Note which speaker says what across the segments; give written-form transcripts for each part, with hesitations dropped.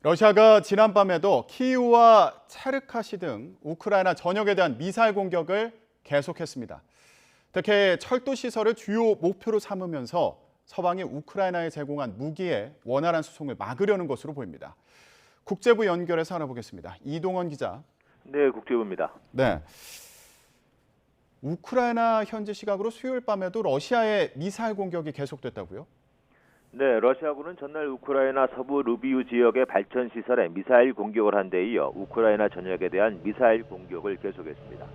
Speaker 1: 러시아가 지난밤에도 키이우와 체르카시 등 우크라이나 전역에 대한 미사일 공격을 계속했습니다. 특히 철도 시설을 주요 목표로 삼으면서 서방이 우크라이나에 제공한 무기의 원활한 수송을 막으려는 것으로 보입니다. 국제부 연결해서 알아보겠습니다. 이동원 기자.
Speaker 2: 네, 국제부입니다.
Speaker 1: 네. 우크라이나 현지 시각으로 수요일 밤에도 러시아의 미사일 공격이 계속됐다고요?
Speaker 2: 네, 러시아군은 전날 우크라이나 서부 루비우 지역의 발전 시설에 미사일 공격을 한 데 이어 우크라이나 전역에 대한 미사일 공격을 계속했습니다.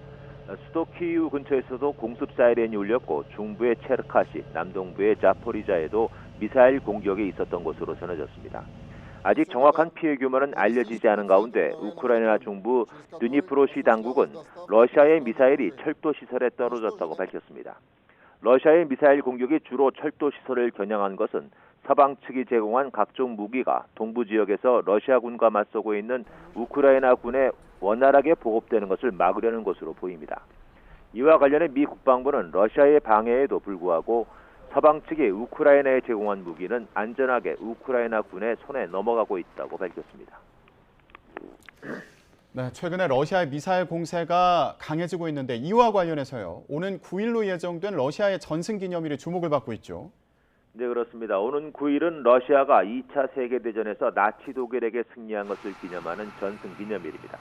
Speaker 2: 수도 키이우 근처에서도 공습 사이렌이 울렸고 중부의 체르카시, 남동부의 자포리자에도 미사일 공격이 있었던 것으로 전해졌습니다. 아직 정확한 피해 규모는 알려지지 않은 가운데 우크라이나 중부 드니프로시 당국은 러시아의 미사일이 철도 시설에 떨어졌다고 밝혔습니다. 러시아의 미사일 공격이 주로 철도 시설을 겨냥한 것은 서방 측이 제공한 각종 무기가 동부 지역에서 러시아군과 맞서고 있는 우크라이나 군에 원활하게 보급되는 것을 막으려는 것으로 보입니다. 이와 관련해 미 국방부는 러시아의 방해에도 불구하고 서방 측이 우크라이나에 제공한 무기는 안전하게 우크라이나 군의 손에 넘어가고 있다고 밝혔습니다.
Speaker 1: 네, 최근에 러시아의 미사일 공세가 강해지고 있는데 이와 관련해서요. 오는 9일로 예정된 러시아의 전승기념일이 주목을 받고 있죠.
Speaker 2: 네, 그렇습니다. 오는 9일은 러시아가 2차 세계대전에서 나치 독일에게 승리한 것을 기념하는 전승기념일입니다.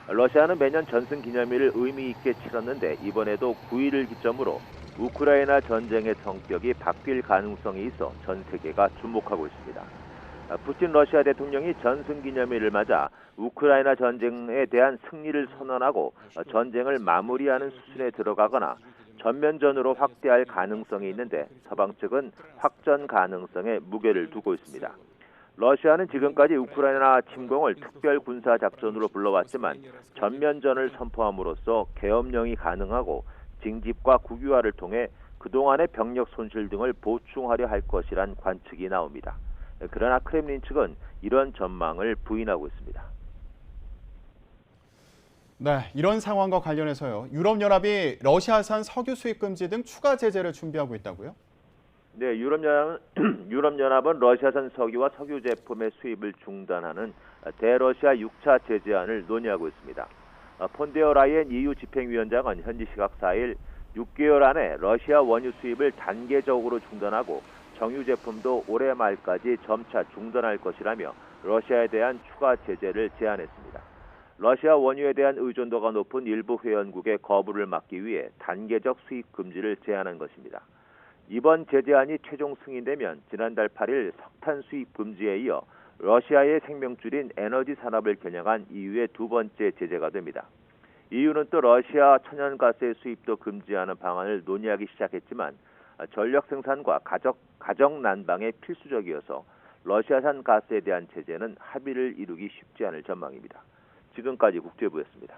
Speaker 2: 러시아는 매년 전승기념일을 의미 있게 치렀는데 이번에도 9일을 기점으로 우크라이나 전쟁의 성격이 바뀔 가능성이 있어 전 세계가 주목하고 있습니다. 푸틴 러시아 대통령이 전승기념일을 맞아 우크라이나 전쟁에 대한 승리를 선언하고 전쟁을 마무리하는 수순에 들어가거나 전면전으로 확대할 가능성이 있는데 서방 측은 확전 가능성에 무게를 두고 있습니다. 러시아는 지금까지 우크라이나 침공을 특별 군사 작전으로 불러왔지만 전면전을 선포함으로써 계엄령이 가능하고 징집과 국유화를 통해 그동안의 병력 손실 등을 보충하려 할 것이란 관측이 나옵니다. 그러나 크렘린 측은 이런 전망을 부인하고 있습니다.
Speaker 1: 네, 이런 상황과 관련해서요. 유럽연합이 러시아산 석유 수입 금지 등 추가 제재를 준비하고 있다고요?
Speaker 2: 네, 유럽연합은 러시아산 석유와 석유 제품의 수입을 중단하는 대러시아 6차 제재안을 논의하고 있습니다. 폰데어 라이엔 EU 집행위원장은 현지 시각 4일 6개월 안에 러시아 원유 수입을 단계적으로 중단하고 정유 제품도 올해 말까지 점차 중단할 것이라며 러시아에 대한 추가 제재를 제안했습니다. 러시아 원유에 대한 의존도가 높은 일부 회원국의 거부를 막기 위해 단계적 수입 금지를 제안한 것입니다. 이번 제재안이 최종 승인되면 지난달 8일 석탄 수입 금지에 이어 러시아의 생명줄인 에너지 산업을 겨냥한 EU의 두 번째 제재가 됩니다. EU는 또 러시아 천연가스의 수입도 금지하는 방안을 논의하기 시작했지만 전력 생산과 가정 난방에 필수적이어서 러시아산 가스에 대한 제재는 합의를 이루기 쉽지 않을 전망입니다. 지금까지 국제부였습니다.